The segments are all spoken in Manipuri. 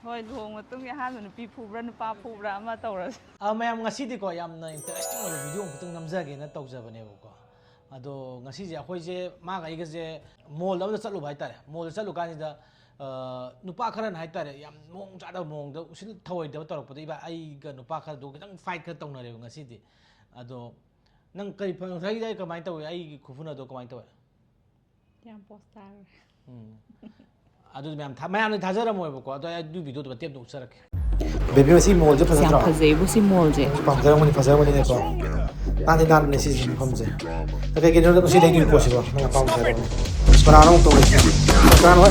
ꯍꯣꯏ ꯂꯨꯍꯣꯡ ꯃꯇꯨꯡꯒꯤ ꯑꯍꯥꯟꯕ ꯅꯨꯄꯤ ꯐꯨꯕ꯭ꯔꯥ ꯅꯨꯄꯥ ꯐꯨꯕ꯭ꯔꯥ ꯑꯃ ꯇꯧꯔꯁꯤ ꯃꯌꯥꯝ ꯉꯁꯤꯗꯤꯀꯣ ꯌꯥꯝꯅ ꯏꯟꯇꯔꯦꯁꯇꯤꯡ ꯑꯣꯏꯕ ꯚꯤꯗꯤꯑꯣ ꯑꯃꯈꯛꯇꯪ ꯅꯝꯖꯒꯦꯅ ꯇꯧꯖꯕꯅꯦꯕꯀꯣ ꯑꯗꯣ ꯉꯁꯤꯁꯦ ꯑꯩꯈꯣꯏꯁꯦ ꯃꯥꯒ ꯑꯩꯒꯁꯦ ꯃꯣꯜ ꯑꯃꯗ ꯆꯠꯂꯨꯕ ꯍꯥꯏꯇꯥꯔꯦ ꯃꯣꯜꯗ ꯆꯠꯂꯨ ꯀꯥꯟꯁꯤꯗ ꯅꯨꯄꯥ ꯈꯔꯅ ꯍꯥꯏꯇꯥꯔꯦ ꯌꯥꯝ ꯃꯑꯣꯡ ꯆꯥꯗꯕ ꯃꯑꯣꯡꯗ ꯎꯁꯤꯜ ꯊꯑꯣꯏꯗꯕ ꯇꯧꯔꯛꯄꯗ ꯏꯕꯥ ꯑꯩꯒ ꯅꯨꯄꯥ ꯈꯔꯗꯣ ꯈꯤꯇꯪ ꯐꯥꯏꯠ ꯈꯔ ꯇꯧꯅꯔꯦꯕ ꯉꯁꯤꯗꯤ ꯑꯗꯣ ꯅꯪ ꯀꯔꯤ ꯉꯁꯥꯏꯒꯤꯗꯤ ꯑꯩ ꯀꯃꯥꯏꯅ ꯇꯧꯏ ꯑꯩꯒꯤ ꯈꯨꯐꯨꯅꯗꯣ ꯀꯃꯥꯏꯅ ꯇꯧꯏ ꯌꯥꯝ ꯄꯣꯁ ꯇꯥꯔꯦ ꯑꯗꯨ ꯃꯌꯥꯝꯅ ꯊꯥꯖꯔꯝꯃꯣꯏꯕꯀꯣ ꯑꯗꯣ ꯑꯩ ꯑꯗꯨ ꯚꯤꯗꯤꯑꯣꯗꯣ ꯃꯇꯦꯛꯇ ꯎꯠꯆꯔꯛꯀꯦ ꯕꯦꯕꯤ ꯃꯁꯤ ꯃꯣꯜꯁꯦ ꯐꯖꯗ꯭ꯔꯣ ꯌꯥꯝ ꯐꯖꯩꯕꯨ ꯁꯤ ꯃꯣꯜꯁꯦ ꯄꯥꯝꯖꯔꯝꯒꯅꯤ ꯐꯖꯔꯝꯒꯅꯤꯅꯦꯀꯣ ꯅꯥꯟꯗꯤ ꯅꯥꯟꯕꯅꯦ ꯁꯤꯁꯦ ꯃꯐꯝꯁꯦ ꯀꯩꯀꯩꯅꯣ ꯉꯁꯤ ꯂꯩꯗꯣꯏ ꯄꯣꯠꯁꯤꯕꯣ ꯅꯪ ꯑꯄꯥꯝꯕ ꯍꯥꯏꯔꯛꯑꯣꯅꯦ ꯀꯅꯥꯅꯣ ꯑꯃꯨꯛ ꯇꯧꯔꯤꯁꯦ ꯀꯅꯥꯅꯣ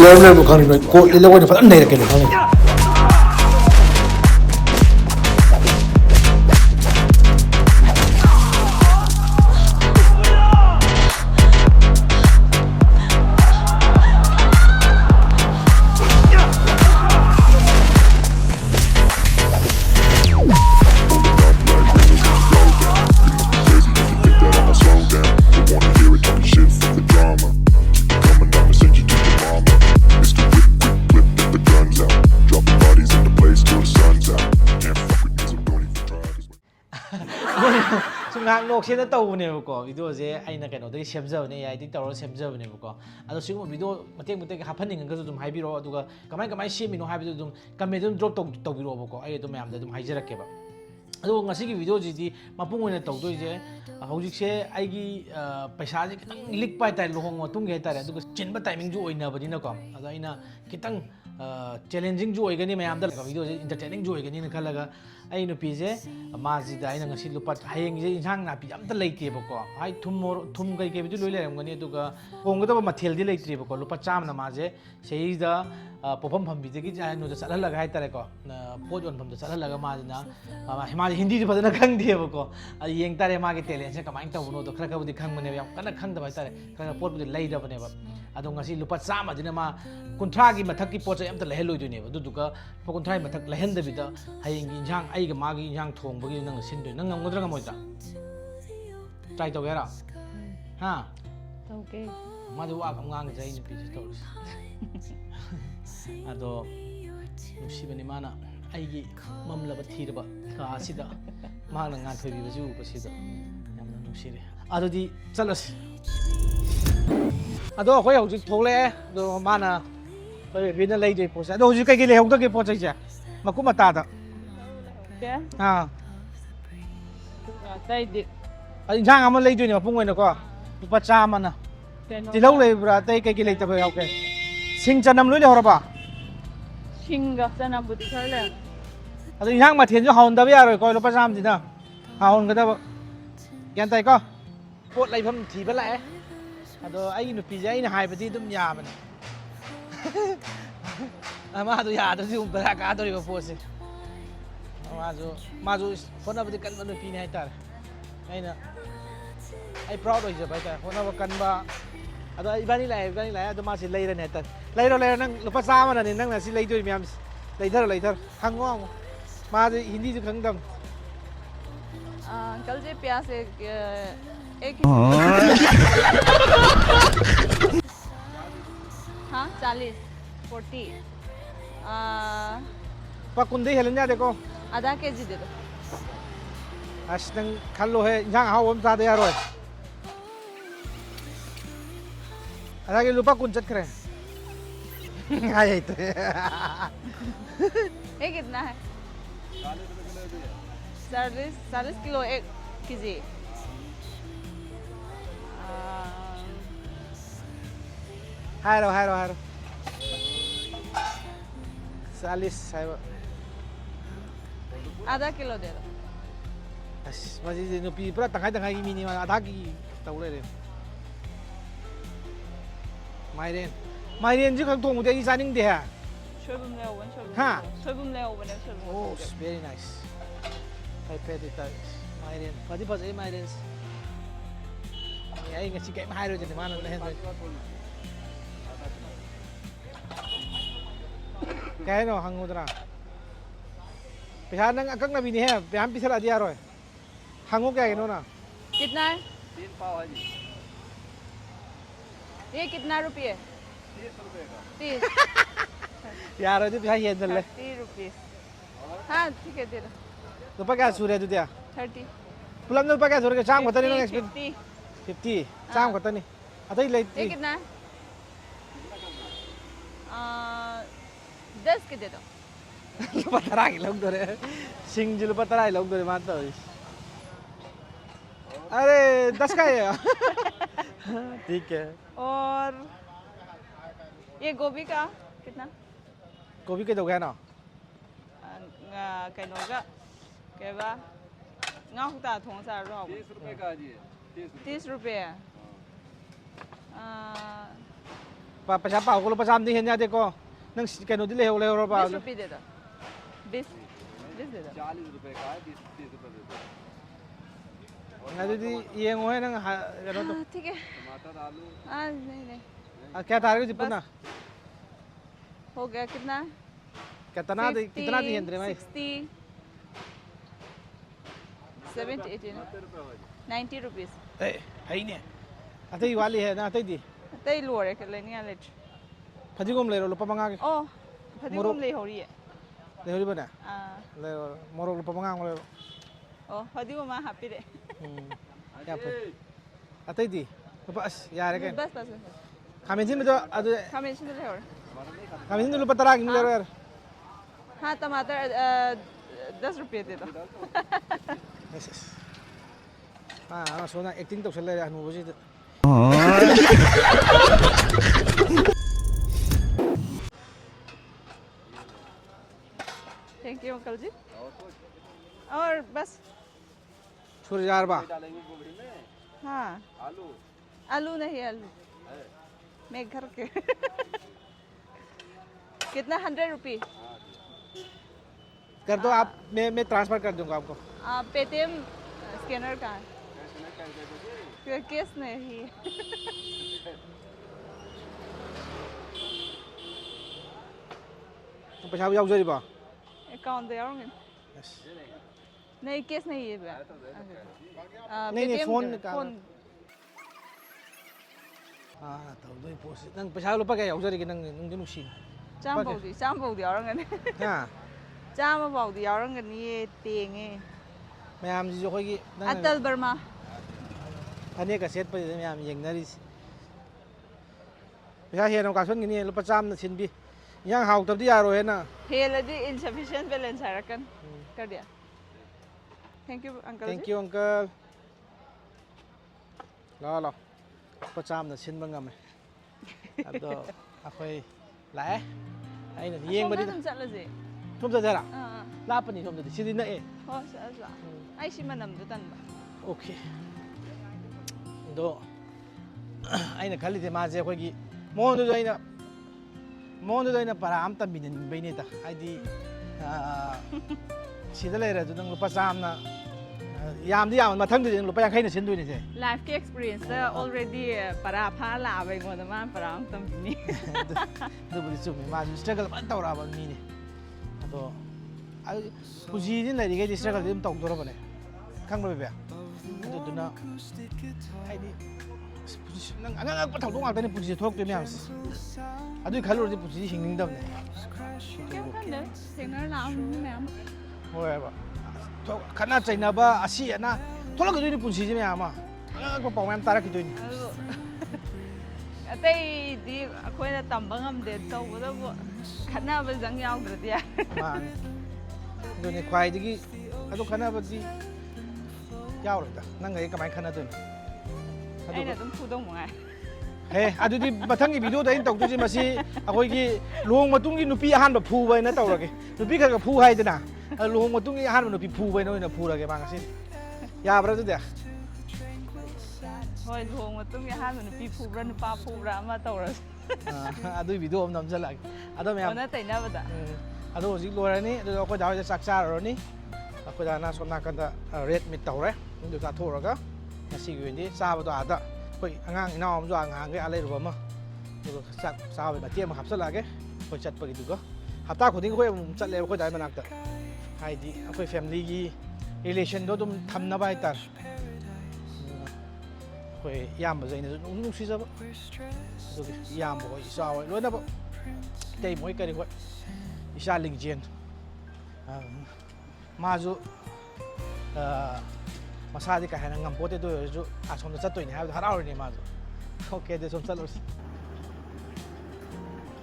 ꯂꯩꯔꯝꯕꯨ ꯈꯪꯅꯤ ꯅꯣꯏ ꯀꯣꯠ ꯂꯤꯠꯂꯒ ꯑꯣꯏꯅ ꯐꯖꯅ ꯅꯩꯔꯛꯀꯦꯅ ꯈꯪꯉꯤ ꯁꯨꯝ ꯉꯥꯏꯍꯥꯛ ꯅꯣꯛꯁꯦꯅ ꯇꯧꯕꯅꯦꯕꯀꯣ ꯚꯤꯗꯤꯑꯣꯁꯦ ꯑꯩꯅ ꯀꯩꯅꯣꯗꯒꯤ ꯁꯦꯝꯖꯕꯅꯦ ꯑꯦꯑꯥꯏꯗꯒꯤ ꯇꯧꯔꯒ ꯁꯦꯝꯖꯕꯅꯦꯕꯀꯣ ꯑꯗꯣ ꯁꯤꯒꯨꯝꯕ ꯚꯤꯗꯤꯑꯣ ꯃꯇꯦꯛ ꯃꯇꯦꯛ ꯍꯥꯞꯍꯟꯅꯤꯡꯉꯒꯁꯨ ꯑꯗꯨꯝ ꯍꯥꯏꯕꯤꯔꯛꯑꯣ ꯑꯗꯨꯒ ꯀꯃꯥꯏꯅ ꯁꯦꯝꯃꯤꯅꯣ ꯍꯥꯏꯕꯗꯨ ꯑꯗꯨꯝ ꯀꯃꯦꯟꯇ ꯑꯗꯨꯝ ꯗ꯭ꯔꯣꯞ ꯇꯧꯕꯤꯔꯛꯑꯣꯕꯀꯣ ꯑꯩ ꯑꯗꯨꯝ ꯃꯌꯥꯝꯗ ꯑꯗꯨꯝ ꯍꯥꯏꯖꯔꯛꯀꯦꯕ ꯑꯗꯨꯒ ꯉꯁꯤꯒꯤ ꯚꯤꯗꯤꯑꯣꯁꯤꯗꯤ ꯃꯄꯨꯡ ꯑꯣꯏꯅ ꯇꯧꯗꯣꯏꯁꯦ ꯍꯧꯖꯤꯛꯁꯦ ꯑꯩꯒꯤ ꯄꯩꯁꯥꯁꯦ ꯈꯤꯇꯪ ꯂꯤꯛꯄ ꯍꯥꯏꯇꯥꯔꯦ ꯂꯨꯍꯣꯡꯕ ꯃꯇꯨꯡꯒꯤ ꯍꯥꯏꯇꯥꯔꯦ ꯑꯗꯨꯒ ꯆꯤꯟꯕ ꯇꯥꯏꯃꯤꯡꯁꯨ ꯑꯣꯏꯅꯕꯅꯤꯅꯀꯣ ꯑꯗꯣ ꯑꯩꯅ ꯈꯤꯇꯪ ꯆꯦꯂꯦꯟꯖꯤꯡꯁꯨ ꯑꯣꯏꯒꯅꯤ ꯃꯌꯥꯝꯗ ꯚꯤꯗꯤꯑꯣꯁꯦ ꯏꯟꯇꯔꯇꯦꯅꯤꯡꯁꯨ ꯑꯣꯏꯒꯅꯤꯅ ꯈꯜꯂꯒ ꯑꯩ ꯅꯨꯄꯤꯁꯦ ꯃꯥꯁꯤꯗ ꯑꯩꯅ ꯉꯁꯤ ꯂꯨꯄꯥ ꯍꯌꯦꯡꯁꯦ ꯏꯟꯁꯥꯡ ꯅꯥꯄꯤ ꯑꯝꯇ ꯂꯩꯇꯦꯕꯀꯣ ꯍꯥꯏ ꯊꯨꯝ ꯀꯩꯕꯨꯗꯤ ꯂꯣꯏ ꯂꯩꯔꯝꯒꯅꯤ ꯑꯗꯨꯒ ꯍꯣꯡꯒꯗꯕ ꯃꯊꯦꯜꯗꯤ ꯂꯩꯇ꯭ꯔꯤꯕꯀꯣ ꯂꯨꯄꯥ 100ꯅ ꯃꯥꯁꯦ ꯁꯤꯗ ꯄꯣꯠꯐꯝ ꯐꯝꯕꯤꯗꯒꯤ ꯀꯩꯅꯣꯗ ꯆꯠꯍꯜꯂꯒ ꯍꯥꯏꯇꯥꯔꯦꯀꯣ ꯄꯣꯠ ꯌꯣꯟꯐꯝꯗ ꯆꯠꯍꯜꯂꯒ ꯃꯥꯁꯤꯅ ꯃꯥꯁꯦ ꯍꯤꯟꯗꯤꯁꯨ ꯐꯖꯅ ꯈꯪꯗꯦꯕꯀꯣ ꯑꯗꯨ ꯌꯦꯡ ꯇꯥꯔꯦ ꯃꯥꯒꯤ ꯇꯦꯂꯦꯟꯁꯦ ꯀꯃꯥꯏꯅ ꯇꯧꯕꯅꯣꯗꯣ ꯈꯔꯕꯨꯗꯤ ꯈꯪꯕꯅꯦꯕ ꯌꯥꯝ ꯀꯟꯅ ꯈꯪꯗꯕ ꯍꯥꯏꯇꯥꯔꯦ ꯈꯔ ꯄꯣꯠꯄꯨꯗꯤ ꯂꯩꯔꯕꯅꯦꯕ ꯑꯗꯣ ꯉꯁꯤ ꯂꯨꯄꯥ 100ꯗꯨꯅ ꯃꯥ 30ꯒꯤ ꯃꯊꯛꯀꯤ ꯄꯣꯠ ꯆꯩ ꯑꯝꯇ ꯂꯩꯍꯜꯂꯣꯏꯗꯣꯏꯅꯦꯕ ꯑꯗꯨꯗꯨꯒ ꯂꯨꯄꯥ 30ꯒꯤ ꯃꯊꯛ ꯂꯩꯍꯟꯗꯕꯤꯗ ꯍꯌꯦꯡꯒꯤ ꯏꯟꯁꯥꯡ ꯑꯩꯒ ꯃꯥꯒꯤ ꯏꯟꯁꯥꯡ ꯊꯣꯡꯕꯒꯤ ꯅꯪꯅ ꯁꯤꯟꯗꯣꯏ ꯅꯪ ꯉꯝꯒꯗ꯭ꯔꯥ ꯉꯝꯃꯣꯏꯗ꯭ꯔꯥ ꯇ꯭ꯔꯥꯏ ꯇꯧꯒꯦ ꯍꯥꯏꯔꯣ ꯍꯥ ꯇꯧꯒꯦ ꯃꯥꯗꯤ ꯋꯥ ꯑꯃ ꯉꯥꯡꯉꯁꯦ ꯑꯩ ꯅꯨꯄꯤꯁꯤ ꯇꯧꯔꯤꯁꯦ ꯑꯗꯣ ꯅꯨꯡꯁꯤꯕꯅꯤ ꯃꯥꯅ ꯑꯩꯒꯤ ꯃꯝꯂꯕ ꯊꯤꯔꯕ ꯀꯥ ꯑꯁꯤꯗ ꯃꯍꯥꯛꯅ ꯉꯥꯟꯊꯣꯏꯕꯤꯕꯁꯤ ꯎꯕꯁꯤꯗ ꯌꯥꯝꯅ ꯅꯨꯡꯁꯤꯔꯦ ꯑꯗꯨꯗꯤ ꯆꯠꯂꯁꯤ ꯑꯗꯣ ꯑꯩꯈꯣꯏ ꯍꯧꯖꯤꯛ ꯊꯣꯛꯂꯛꯑꯦ ꯑꯗꯣ ꯃꯥꯅ ꯑꯩꯈꯣꯏ ꯕꯦꯕꯤꯅ ꯂꯩꯗꯣꯏ ꯄꯣꯠꯁꯦ ꯑꯗꯣ ꯍꯧꯖꯤꯛ ꯀꯩꯀꯩ ꯂꯩꯍꯧꯗꯒꯦ ꯄꯣꯠ ꯆꯩꯁꯦ ꯃꯀꯨꯞ ꯃꯇꯥꯗ ꯑꯇꯩꯗꯤ ꯏꯟꯁꯥꯡ ꯑꯃ ꯂꯩꯗꯣꯏꯅꯦ ꯃꯄꯨꯡ ꯑꯣꯏꯅꯀꯣ ꯂꯨꯄꯥ 100ꯅ ꯇꯤꯜꯍꯧ ꯂꯩꯕ꯭ꯔꯥ ꯑꯇꯩ ꯀꯩꯀꯩ ꯂꯩꯇꯕ ꯌꯥꯎꯒꯦ ꯁꯤꯡ ꯆꯅꯝ ꯂꯣꯏ ꯂꯩꯍꯧꯔꯕ ꯁꯤꯡꯒ ꯆꯅꯝꯕꯨꯗꯤ ꯈꯔ ꯂꯩ ꯑꯗꯣ ꯏꯟꯁꯥꯡ ꯃꯊꯦꯜꯁꯨ ꯍꯥꯎꯍꯟꯗꯕ ꯌꯥꯔꯣꯏꯀꯣ ꯂꯨꯄꯥ 100ꯁꯤꯗ ꯍꯥꯎꯍꯟꯒꯗꯕ ꯒ꯭ꯌꯥꯟ ꯇꯥꯏꯀꯣ ꯄꯣꯠ ꯂꯩꯐꯝ ꯊꯤꯕ ꯂꯥꯛꯑꯦ ꯑꯗꯣ ꯑꯩꯒꯤ ꯅꯨꯄꯤꯁꯦ ꯑꯩꯅ ꯍꯥꯏꯕꯗꯤ ꯑꯗꯨꯝ ꯌꯥꯕꯅꯦ ꯃꯥꯗꯣ ꯌꯥꯗ꯭ꯔꯗꯤ ꯑꯃꯨꯛ ꯕꯦꯔꯥ ꯀꯥꯗꯧꯔꯤꯕ ꯄꯣꯠꯁꯦ ꯃꯥꯁꯨ ꯍꯣꯠꯅꯕꯗꯤ ꯀꯟꯕ ꯅꯨꯄꯤꯅꯤ ꯍꯥꯏꯇꯥꯔꯦ ꯑꯩ ꯄ꯭ꯔꯥꯎꯠ ꯑꯣꯏꯖꯕ ꯍꯥꯏꯇꯥꯔꯦ ꯍꯣꯠꯅꯕ ꯀꯟꯕ ꯑꯗꯣ ꯏꯕꯥꯅꯤ ꯂꯥꯛꯑꯦ ꯑꯗꯣ ꯃꯥꯁꯤ ꯂꯩꯔꯅꯤ ꯍꯥꯏꯇꯥꯔꯦ ꯂꯩꯔꯣ ꯅꯪ ꯂꯨꯄꯥ 100ꯅꯅꯦ ꯅꯪꯅ ꯁꯤ ꯂꯩꯗꯣꯏ ꯃꯌꯥꯝꯁꯦ ꯂꯩꯊꯔꯣ ꯍꯪꯉꯣ माजे हिंदी जो खंगदम अंकल जी प्याज एक हाँ 40 पकुंदे हेलन देखो आधा केजी दे दो अस नंग खल्लो है इंसान हाव हम सादे यार होय आधा के लुपा कुन चट करे हाय तो ये कितना है 40 किलो 1 केजी हाय रो 40 है आधा किलो दे दो अस मजी नो पी पूरा तंगाई की मिनी आधा की तौले रे माइरेन जी खंग थोंग दे ई जानिंग दे है सोयबुम लेवन हाँ सोयबुम लेवन oh very nice I paid it माइरेन फदी फजे माइरेन I ngasi kai mai ro jene mana hen kai no hangudra पैसा नंग अकंग नबी नहीं है प्याम पिछला दिया रोय हंगो क्या है नो ना कितना है 3 पाव है जी ये कितना रुपये 30 यार पीछा हेन ले 30 रुपीस हाँ ठीक है दे दो lupa क्या सूर्य तू दिया 30 पुलम lupa क्या सूर्य चाम खतनी ना एक्सपेक्ट 50 50 चाम खतनी अतई ले ये कितना है 10 के दे दो lupa tarai लोग दो रे सिंह जी lupa tarai लोग दो रे मानता हो अरे 10 का है ठीक है और ये गोभी का कितना गोभी के दो गया ना cái nồi cái cái ba ngóc ta thùng sao rồi 30 रुपए का जी 30 रुपये पैसा पाओ को lupa चाम दी हेन जाते को नंग के नो दिले हो ले हो पाओ 20 रुपये दे दो 20 दे दो 40 रुपए का 30 रुपए दे दो ना दीदी ये वो है नंग के नो तो ठीक है टमाटर आलू नहीं नहीं क्या तारीख जी पुना हो गया कितना कितना दी हेंद्रे भाई 60 70 80 90 रुपीस ए है ने अतई वाली है ना अतई दी तई लोरे के लेनी है लेट फजीगोम ले रो lupa मंगा के ओ फजीगोम ले हो रही है ले हो बना आ ले मोरो lupa मंगा ले ओ फजीगोम मा हैप्पी रे क्या पर अतई दी lupa as यार के बस बस खामें जी में तो अदु खामें से ले हो खामें जी lupa तरह के ले रो यार हाँ टमाटर 10 रुपये दे दो हाँ सोना एक्टिंग तो चल रहा है अनुभव जी थैंक यू अंकल जी और बस छोड़ यार बा डालेंगे गोभी में हाँ आलू आलू नहीं आलू मैं घर के कितना 100 रुपये कर दो आप मैं ट्रांसफर कर दूंगा आपको पेटीएम स्कैनर का है केस नहीं पैसा भी आउट बा अकाउंट दे आओगे नहीं केस नहीं है नहीं फोन फोन हाँ तो दो पोस्ट नंग पैसा lupa क्या आउट की नंग नंग नुसी ꯆꯥꯝ ꯐꯥꯎꯗꯤ ꯌꯥꯎꯔꯝꯒꯅꯤ हाँ ꯆꯥꯝꯃ ꯐꯥꯎꯗꯤ ꯌꯥꯎꯔꯝꯒꯅꯤꯌꯦ ꯇꯦꯡꯉꯦ मैम जी जो कोई की ꯑꯇꯜ ꯕꯔꯃꯥ फने का सेट पर मैम यंगनरी पैसा हेन कासन की नहीं lupa चाम न छिन भी यहाँ हाउ तब दी यारो है ना ꯍꯦꯜꯂꯗꯤ insufficient balance ꯍꯥꯏꯔꯛꯀꯅꯤ ꯀꯔꯤ thank you uncle thank you uncle low low lupa चाम न छिन बंगा में अब तो अखोई लाए आई ना ये बड़ी ꯑꯗꯨꯝ ꯆꯠꯂꯁꯦ तुम तो जरा ꯑꯥ लापनी तुम तो सीधी ना ए ꯍꯣꯏ ꯆꯠꯂꯁꯤ ꯑꯩ ꯁꯤ ꯃꯅꯝꯗꯨ ꯇꯟꯕ ओके दो अगर खी मासे अखोगी मोहन परा अम तमीनबीनेता सिद लेरदु नंग लुपा चामना यामदी याम मथंग लुपा यांखैना सिनदोइने से लाइफ के एक्सपीरियंस ऑलरेडी परा फा लाबे गोदा मा परा अम तमीनी दुबुदी चुमे मा स्ट्रगल बन तौराबा मीने अदो पुजी दिन लरिगे स्ट्रगल दिम तौदोरबने खंगबे बे अदुना हाइदी नंग अंगा पथौदो ngakta ni puji thokte myams adu khalurdi puji hingning क्या करने सिंगर लाम मैम होय बा तो खना चाइनाबा असी ना थोलक दुनी पुजी जे म्यामा को पावम तारा किदोनी ꯑꯇꯩꯗꯤ ꯑꯩꯈꯣꯏꯅ ꯇꯝꯕ ꯉꯝꯗꯦ ꯇꯧꯕꯗꯕꯨ ꯈꯠꯅꯕꯖꯪ ꯌꯥꯎꯗ꯭ꯔꯗꯤ ꯌꯥꯏ मान दुनी ख्वाइदगी अदो खनाबदी यावरदा नंग ए कमाय खनादोनी ꯑꯩꯅ ꯑꯗꯨꯝ ꯐꯨꯗꯧ ꯃꯉꯥꯏ हे अदुदी मथंगी वीडियो दा इन तौदुजी मसी अखोइगी लोंग मतुंगी नुपी अहानबा फुबायना तौरगे नुपी खगा फु हाइदना लोंग मतुंगी अहानबा नुपी फुबायना ओइना फुरगे मांगसी याब्रा दुदे ꯍꯣꯏ ꯂꯨꯍꯣꯡ ꯃꯇꯨꯡꯒꯤ ꯑꯍꯥꯟꯕ ꯅꯨꯄꯤ ꯐꯨꯕ꯭ꯔꯥ ꯅꯨꯄꯥ ꯐꯨꯕ꯭ꯔꯥ ꯑꯃ ꯇꯧꯔꯁꯤ अदुई वीडियो अम नमजलाग अदो मैम ꯑꯣꯟꯅ ꯇꯩꯅꯕꯗ अदो हजिक लोरनी अदो अखोइ दावजे चाक चारनी अखोइ दाना सोम नाकंदा रेड मीट तौरे इंदु चाथोरगा ngasi gi wendi चाबदो आदा अखोइ अंगांग इनाव अमजो अंगांगे आलेरुबा म अदो चाक चाबे मते म हापसलागे अखोइ चटपगी दुगो हप्ता खुदिंग अखोइ चले अखोइ दाइ मनाक्ता हाइदि अखोइ फैमिली की रिलेशन दो तुम थमनबा हाइतार ꯑꯩꯈꯣꯏ ꯏꯌꯥꯝꯕꯁꯦ ꯑꯩꯅꯁꯨ ꯅꯨꯡꯁꯤꯖꯕ ꯑꯗꯨꯒꯤ ꯏꯌꯥꯝꯕ ꯍꯣꯏ ꯏꯆꯥ ꯍꯣꯏ ꯂꯣꯏꯅꯃꯛ ꯏꯇꯩ ꯃꯣꯏ ꯀꯔꯤ ꯍꯣꯏ ꯏꯆꯥ ꯂꯤꯡꯖꯦꯟ ꯃꯥꯁꯨ ꯃꯁꯥꯗꯤ ꯀꯥ ꯍꯦꯟꯅ ꯉꯝꯄꯣꯠꯇꯦ ꯑꯗꯨ ꯑꯣꯏꯔꯁꯨ ꯑꯁꯣꯝꯗ ꯆꯠꯇꯣꯏꯅꯦ ꯍꯥꯏꯕꯗꯣ ꯍꯔꯥꯎꯔꯤꯅꯦ ꯃꯥꯁꯨ ꯑꯣꯀꯦ ꯑꯗꯨ ꯁꯣꯝ ꯆꯠꯂꯨꯔꯁꯤ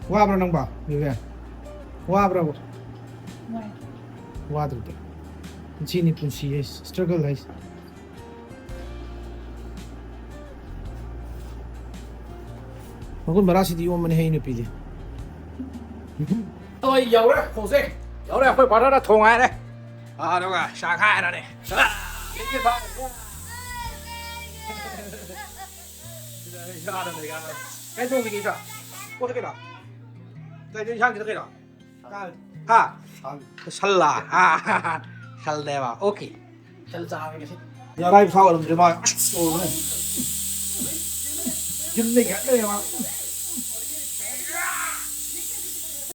와브라 낭바 왜 와브라고 와드르데 지니 분시에 스트러글 하이스 먹은 마라시디 오면 해이는 비리 ôi dầu đó hồ sen dầu đó phải bỏ nó thùng ai đây đâu cả sạc hai rồi này cái thùng gì vậy có cái nào cái gì sang cái nào ha sallah ha sal đây vào ok sal sao cái gì 야 라이브 사고 그럼 좀 봐. 오, 네. 김내 게 아니야.